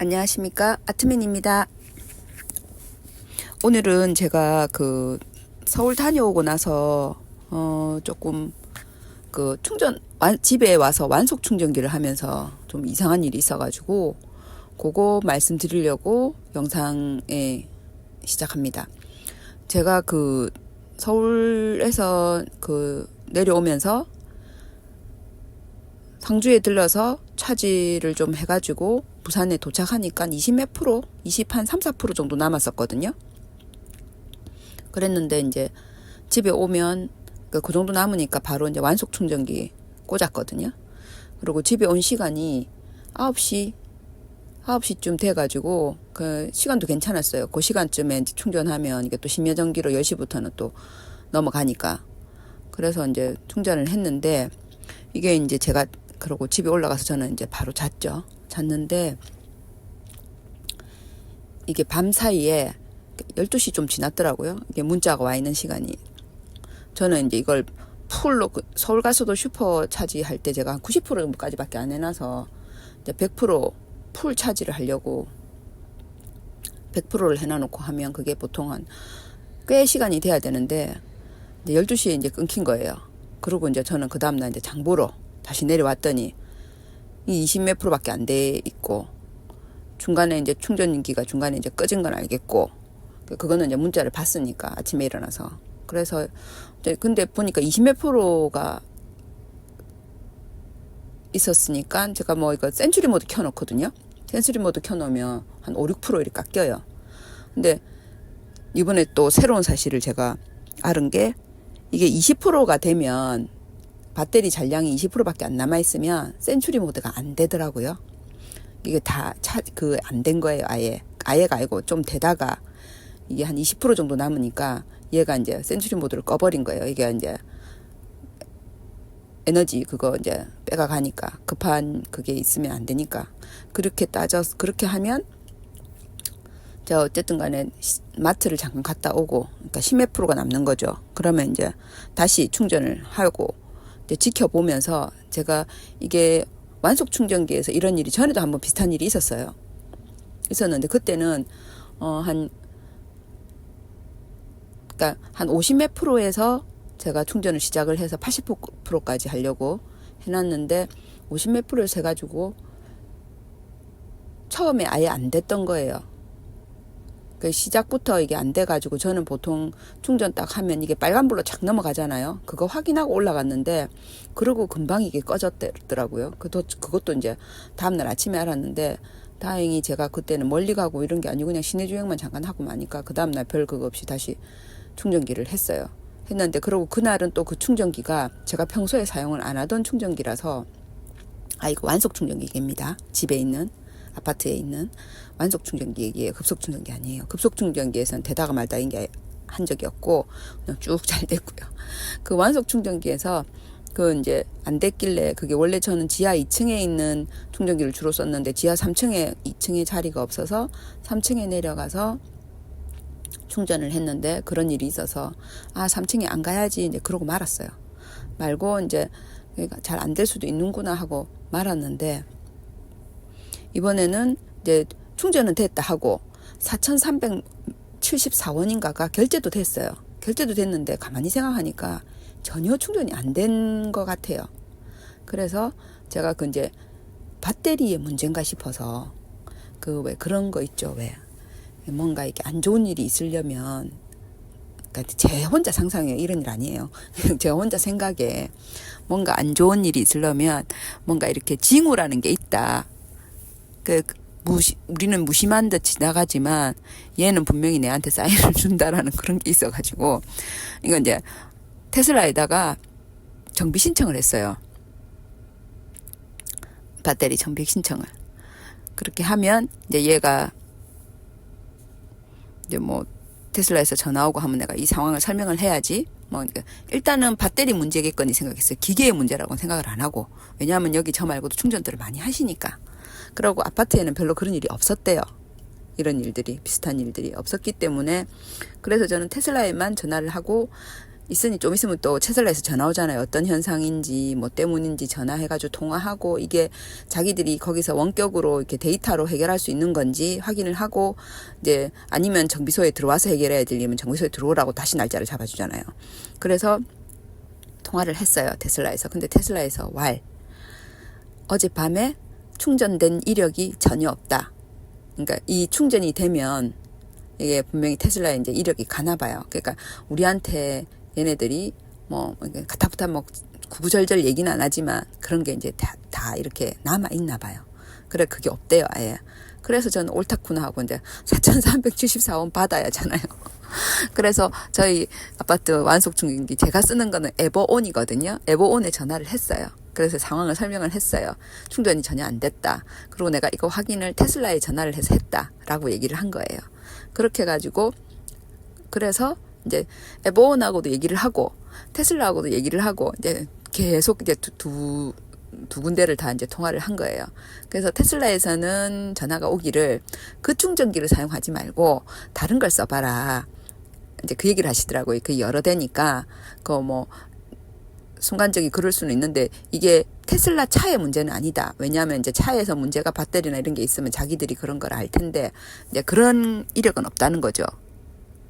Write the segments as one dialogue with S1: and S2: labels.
S1: 안녕하십니까, 아트맨입니다. 오늘은 제가 서울 다녀오고 나서 조금 집에 와서 완속 충전기를 하면서 좀 이상한 일이 있어가지고 그거 말씀드리려고 영상에 시작합니다. 제가 서울에서 내려오면서 상주에 들러서 차지를 좀 해가지고 부산에 도착하니까 20몇 프로, 20한 3, 4% 정도 남았었거든요. 그랬는데 이제 집에 오면 그 정도 남으니까 바로 이제 완속 충전기 꽂았거든요. 그리고 집에 온 시간이 9시쯤 돼가지고 그 시간도 괜찮았어요. 그 시간쯤에 이제 충전하면 이게 또 심야전기로 10시부터는 또 넘어가니까. 그래서 이제 충전을 했는데 이게 이제 제가 그러고 집에 올라가서 저는 이제 바로 잤는데 이게 밤 사이에 12시 좀 지났더라고요. 이게 문자가 와 있는 시간이. 저는 이제 이걸 풀로 서울 가서도 슈퍼 차지할 때 제가 한 90%까지밖에 안 해놔서 이제 100%풀 차지를 하려고 100%를 해놔놓고 하면 그게 보통 한 꽤 시간이 돼야 되는데 12시에 이제 끊긴 거예요. 그리고 이제 저는 그 다음날 이제 장보러 다시 내려왔더니 20몇 프로밖에 안 돼 있고 중간에 이제 충전기가 중간에 이제 꺼진 건 알겠고 그거는 이제 문자를 봤으니까 아침에 일어나서 그래서 이제 근데 보니까 20몇 프로가 있었으니까 제가 뭐 이거 센츄리 모드 켜놓거든요. 센츄리 모드 켜놓으면 한 5, 6% 이렇게 깎여요. 근데 이번에 또 새로운 사실을 제가 알은 게 이게 20%가 되면 배터리 잔량이 20%밖에 안 남아있으면 센츄리 모드가 안 되더라고요. 이게 다 안 된 거예요. 아예가 아니고 좀 되다가 이게 한 20% 정도 남으니까 얘가 이제 센츄리 모드를 꺼버린 거예요. 이게 이제 에너지 그거 이제 빼가 가니까 급한 그게 있으면 안 되니까 그렇게 하면 자 어쨌든 간에 마트를 잠깐 갔다 오고 그러니까 10몇 프로가 남는 거죠. 그러면 이제 다시 충전을 하고 이제 지켜보면서 제가 이게 완속 충전기에서 이런 일이 전에도 한번 비슷한 일이 있었는데 그때는 그러니까 한 50몇 프로에서 제가 충전을 시작을 해서 80%까지 하려고 해놨는데 50몇 프로에서 해가지고 처음에 아예 안 됐던 거예요. 그 시작부터 이게 안 돼가지고 저는 보통 충전 딱 하면 이게 빨간불로 착 넘어가잖아요. 그거 확인하고 올라갔는데 그러고 금방 이게 꺼졌더라고요. 그것도 이제 다음날 아침에 알았는데 다행히 제가 그때는 멀리 가고 이런 게 아니고 그냥 시내 주행만 잠깐 하고 마니까 그 다음날 별 그거 없이 다시 충전기를 했는데 그러고 그날은 또 그 충전기가 제가 평소에 사용을 안 하던 충전기라서 이거 완속 충전기입니다. 집에 있는 아파트에 있는 완속 충전기에 급속 충전기 아니에요. 급속 충전기에서는 되다가 말다인 게 한 적이 없고 그냥 쭉 잘 됐고요. 그 완속 충전기에서 이제 안 됐길래 그게 원래 저는 지하 2층에 있는 충전기를 주로 썼는데 지하 3층에 2층에 자리가 없어서 3층에 내려가서 충전을 했는데 그런 일이 있어서 3층에 안 가야지 이제 그러고 말았어요. 말고 이제 잘 안 될 수도 있는구나 하고 말았는데 이번에는 이제 충전은 됐다 하고 4,374원인가가 결제도 됐어요. 결제도 됐는데 가만히 생각하니까 전혀 충전이 안 된 것 같아요. 그래서 제가 이제 배터리의 문제인가 싶어서 왜 그런 거 있죠. 왜 뭔가 이렇게 안 좋은 일이 있으려면 그러니까 제 혼자 상상해요. 이런 일 아니에요. 제가 혼자 생각에 뭔가 안 좋은 일이 있으려면 뭔가 이렇게 징후라는 게 있다. 우리는 무심한 듯 지나가지만 얘는 분명히 내한테 사인을 준다라는 그런 게 있어가지고 이건 이제 테슬라에다가 정비 신청을 했어요. 배터리 정비 신청을. 그렇게 하면 이제 얘가 이제 뭐 테슬라에서 전화 오고 하면 내가 이 상황을 설명을 해야지. 일단은 배터리 문제겠거니 생각했어요. 기계의 문제라고 생각을 안 하고. 왜냐하면 여기 저 말고도 충전들을 많이 하시니까. 그러고 아파트에는 별로 그런 일이 없었대요. 이런 일들이 비슷한 일들이 없었기 때문에 그래서 저는 테슬라에만 전화를 하고 있으니 좀 있으면 또 테슬라에서 전화 오잖아요. 어떤 현상인지 뭐 때문인지 전화해가지고 통화하고 이게 자기들이 거기서 원격으로 이렇게 데이터로 해결할 수 있는 건지 확인을 하고 이제 아니면 정비소에 들어와서 해결해야 되려면 정비소에 들어오라고 다시 날짜를 잡아주잖아요. 그래서 통화를 했어요. 테슬라에서. 근데 테슬라에서 어젯밤에 충전된 이력이 전혀 없다. 그러니까 이 충전이 되면 이게 분명히 테슬라에 이제 이력이 가나 봐요. 그러니까 우리한테 얘네들이 뭐 가타부타 뭐 구구절절 얘기는 안 하지만 그런 게 이제 다 이렇게 남아 있나 봐요. 그래 그게 없대요 아예. 그래서 저는 옳다구나 하고 이제 4,374원 받아야 하잖아요. 그래서 저희 아파트 완속 충전기 제가 쓰는 거는 에버온이거든요. 에버온에 전화를 했어요. 그래서 상황을 설명을 했어요. 충전이 전혀 안 됐다. 그리고 내가 이거 확인을 테슬라에 전화를 해서 했다라고 얘기를 한 거예요. 그렇게 해가지고 그래서 이제 에버온하고도 얘기를 하고 테슬라하고도 얘기를 하고 이제 계속 이제 두 군데를 다 이제 통화를 한 거예요. 그래서 테슬라에서는 전화가 오기를 그 충전기를 사용하지 말고 다른 걸 써봐라. 이제 그 얘기를 하시더라고요. 그 여러 대니까 그 뭐 순간적이 그럴 수는 있는데 이게 테슬라 차의 문제는 아니다. 왜냐하면 이제 차에서 문제가 배터리나 이런 게 있으면 자기들이 그런 걸 알 텐데 이제 그런 이력은 없다는 거죠.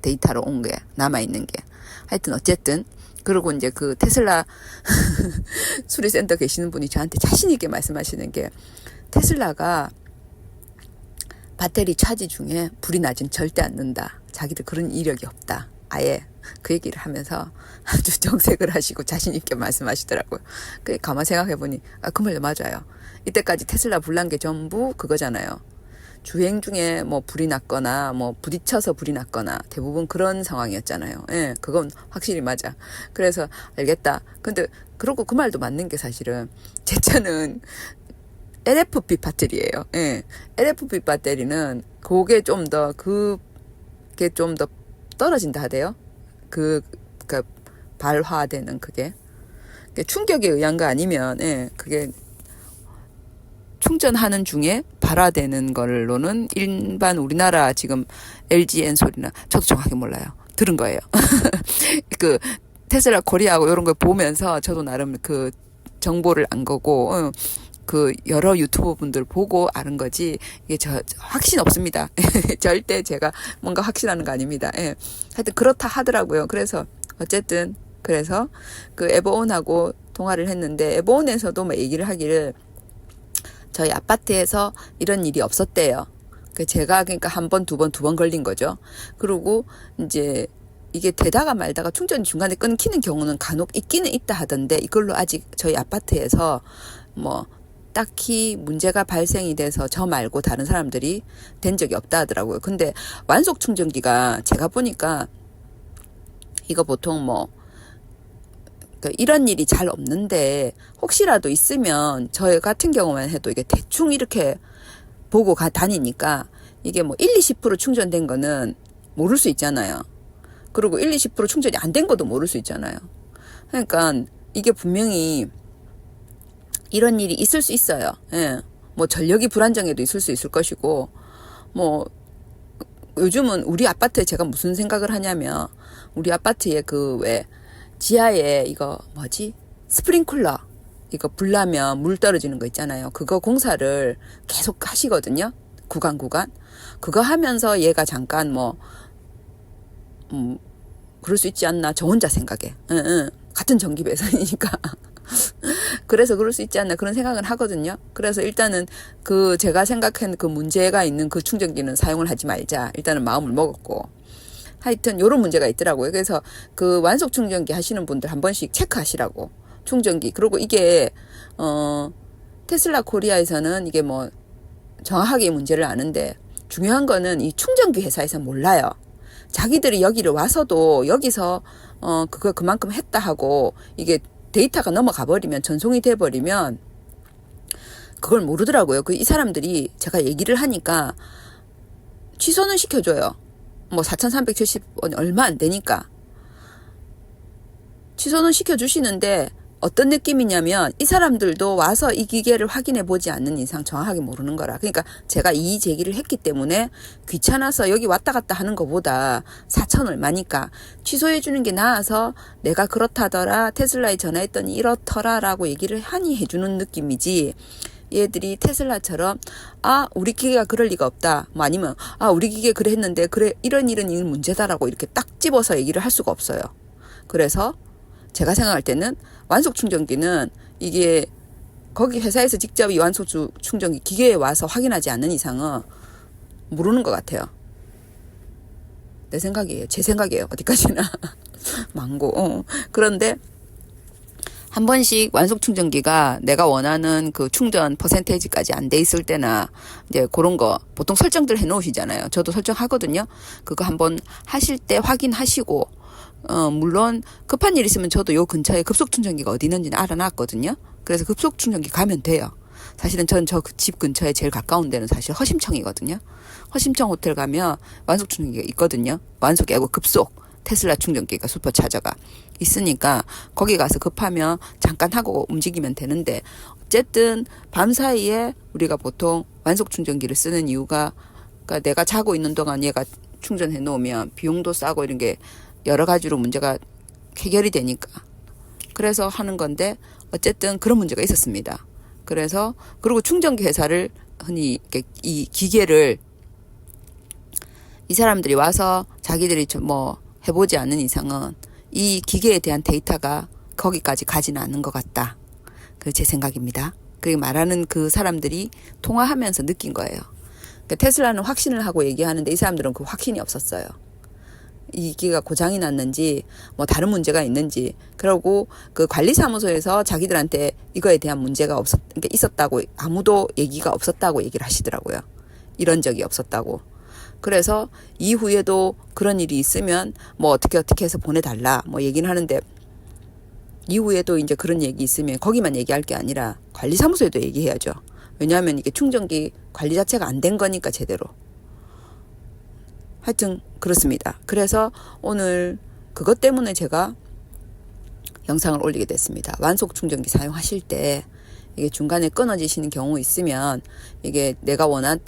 S1: 데이터로 온 게 남아있는 게. 하여튼 어쨌든 그리고 이제 그 테슬라 수리센터 계시는 분이 저한테 자신 있게 말씀하시는 게 테슬라가 배터리 차지 중에 불이 나진 절대 않는다. 자기들 그런 이력이 없다. 아예 그 얘기를 하면서 아주 정색을 하시고 자신 있게 말씀하시더라고요. 그 가만 생각해보니 그 말도 맞아요. 이때까지 테슬라 불난 게 전부 그거잖아요. 주행 중에 뭐 불이 났거나 뭐 부딪혀서 불이 났거나 대부분 그런 상황이었잖아요. 예, 그건 확실히 맞아. 그래서 알겠다. 근데 그러고 그 말도 맞는 게 사실은 제 차는 LFP 배터리예요. 예, LFP 배터리는 그게 좀 더 그게 좀 더 떨어진다 하대요. 그 발화되는 그게 충격에 의한 거 아니면 예, 그게 충전하는 중에 발화되는 걸로는 일반 우리나라 지금 LG 엔솔이나 저도 정확히 몰라요. 들은 거예요. 그 테슬라 코리아하고 이런 걸 보면서 저도 나름 그 정보를 안 거고 그 여러 유튜버 분들 보고 아는 거지 이게 저 확신 없습니다. 절대 제가 뭔가 확신하는 거 아닙니다. 예. 하여튼 그렇다 하더라고요. 그래서 어쨌든 그래서 그 에버온하고 통화를 했는데 에버온에서도 뭐 얘기를 하기를 저희 아파트에서 이런 일이 없었대요. 제가 그러니까 한 번, 두 번 걸린 거죠. 그리고 이제 이게 되다가 말다가 충전이 중간에 끊기는 경우는 간혹 있기는 있다 하던데 이걸로 아직 저희 아파트에서 뭐 딱히 문제가 발생이 돼서 저 말고 다른 사람들이 된 적이 없다 하더라고요. 근데 완속 충전기가 제가 보니까 이거 보통 뭐 이런 일이 잘 없는데 혹시라도 있으면 저 같은 경우만 해도 이게 대충 이렇게 보고 다니니까 이게 뭐 1, 20% 충전된 거는 모를 수 있잖아요. 그리고 1, 20% 충전이 안 된 것도 모를 수 있잖아요. 그러니까 이게 분명히 이런 일이 있을 수 있어요. 예. 뭐 전력이 불안정해도 있을 수 있을 것이고 뭐 요즘은 우리 아파트에 제가 무슨 생각을 하냐면 우리 아파트에 그 왜 지하에 이거 뭐지? 스프링클러 이거 불 나면 물 떨어지는 거 있잖아요. 그거 공사를 계속 하시거든요. 구간. 그거 하면서 얘가 잠깐 그럴 수 있지 않나 저 혼자 생각해. 응. 같은 전기 배선이니까. 그래서 그럴 수 있지 않나 그런 생각을 하거든요. 그래서 일단은 그 제가 생각한 그 문제가 있는 그 충전기는 사용을 하지 말자. 일단은 마음을 먹었고. 하여튼 요런 문제가 있더라고요. 그래서 그 완속 충전기 하시는 분들 한 번씩 체크하시라고. 충전기. 그리고 이게 테슬라 코리아에서는 이게 뭐 정확하게 문제를 아는데 중요한 거는 이 충전기 회사에서 몰라요. 자기들이 여기를 와서도 여기서 그거 그만큼 했다 하고 이게 데이터가 넘어가 버리면 전송이 돼 버리면 그걸 모르더라고요. 이 사람들이 제가 얘기를 하니까 취소는 시켜줘요. 뭐 4,370원 얼마 안 되니까 취소는 시켜주시는데 어떤 느낌이냐면 이 사람들도 와서 이 기계를 확인해 보지 않는 이상 정확하게 모르는 거라. 그러니까 제가 이의 제기를 했기 때문에 귀찮아서 여기 왔다 갔다 하는 것보다 4천 얼마니까 취소해 주는 게 나아서 내가 그렇다더라, 테슬라에 전화했더니 이렇더라 라고 얘기를 하니 해주는 느낌이지, 얘들이 테슬라처럼 우리 기계가 그럴 리가 없다, 뭐 아니면 우리 기계 그래 했는데 그래 이런 문제다라고 이렇게 딱 집어서 얘기를 할 수가 없어요. 그래서 제가 생각할 때는 완속 충전기는 이게 거기 회사에서 직접 이 완속 충전기 기계에 와서 확인하지 않는 이상은 모르는 것 같아요. 내 생각이에요. 제 생각이에요. 어디까지나. 망고. 그런데 한 번씩 완속 충전기가 내가 원하는 그 충전 퍼센테이지까지 안 돼 있을 때나 이제 그런 거 보통 설정들 해 놓으시잖아요. 저도 설정하거든요. 그거 한번 하실 때 확인하시고, 물론 급한 일 있으면 저도 요 근처에 급속 충전기가 어디 있는지 알아놨거든요. 그래서 급속 충전기 가면 돼요. 사실은 전 저 집 근처에 제일 가까운 데는 사실 허심청이거든요. 허심청 호텔 가면 완속 충전기가 있거든요. 완속이 아니고 급속 테슬라 충전기가 슈퍼차저가 있으니까 거기 가서 급하면 잠깐 하고 움직이면 되는데, 어쨌든 밤 사이에 우리가 보통 완속 충전기를 쓰는 이유가, 그러니까 내가 자고 있는 동안 얘가 충전해 놓으면 비용도 싸고 이런 게 여러 가지로 문제가 해결이 되니까 그래서 하는 건데, 어쨌든 그런 문제가 있었습니다. 그래서 그리고 충전기 회사를 흔히 이 기계를 이 사람들이 와서 자기들이 뭐 해보지 않는 이상은 이 기계에 대한 데이터가 거기까지 가지는 않는 것 같다. 그 제 생각입니다. 그리고 말하는 그 사람들이 통화하면서 느낀 거예요. 그러니까 테슬라는 확신을 하고 얘기하는데 이 사람들은 그 확신이 없었어요. 이 기계가 고장이 났는지 뭐 다른 문제가 있는지, 그리고 그 관리사무소에서 자기들한테 이거에 대한 문제가 그러니까 있었다고 아무도 얘기가 없었다고 얘기를 하시더라고요. 이런 적이 없었다고. 그래서 이후에도 그런 일이 있으면 뭐 어떻게 해서 보내달라 뭐 얘기는 하는데, 이후에도 이제 그런 얘기 있으면 거기만 얘기할 게 아니라 관리사무소에도 얘기해야죠. 왜냐하면 이게 충전기 관리 자체가 안 된 거니까 제대로. 하여튼 그렇습니다. 그래서 오늘 그것 때문에 제가 영상을 올리게 됐습니다. 완속 충전기 사용하실 때 이게 중간에 끊어지시는 경우 있으면 이게 내가 원한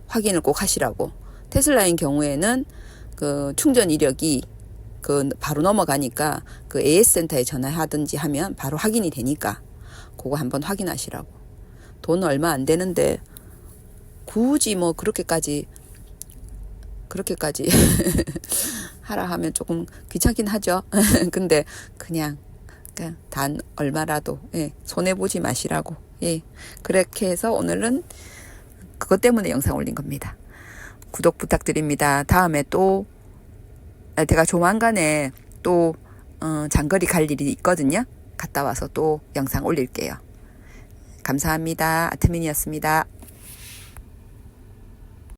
S1: 확인을 꼭 하시라고. 테슬라인 경우에는 그 충전 이력이 바로 넘어가니까 그 AS 센터에 전화하든지 하면 바로 확인이 되니까 그거 한번 확인하시라고. 돈 얼마 안 되는데 굳이 뭐 그렇게까지 하라 하면 조금 귀찮긴 하죠. 근데 그냥 단 얼마라도 손해보지 마시라고. 그렇게 해서 오늘은 그것 때문에 영상 올린 겁니다. 구독 부탁드립니다. 다음에 또 제가 조만간에 또 장거리 갈 일이 있거든요. 갔다 와서 또 영상 올릴게요. 감사합니다. 아트민이었습니다.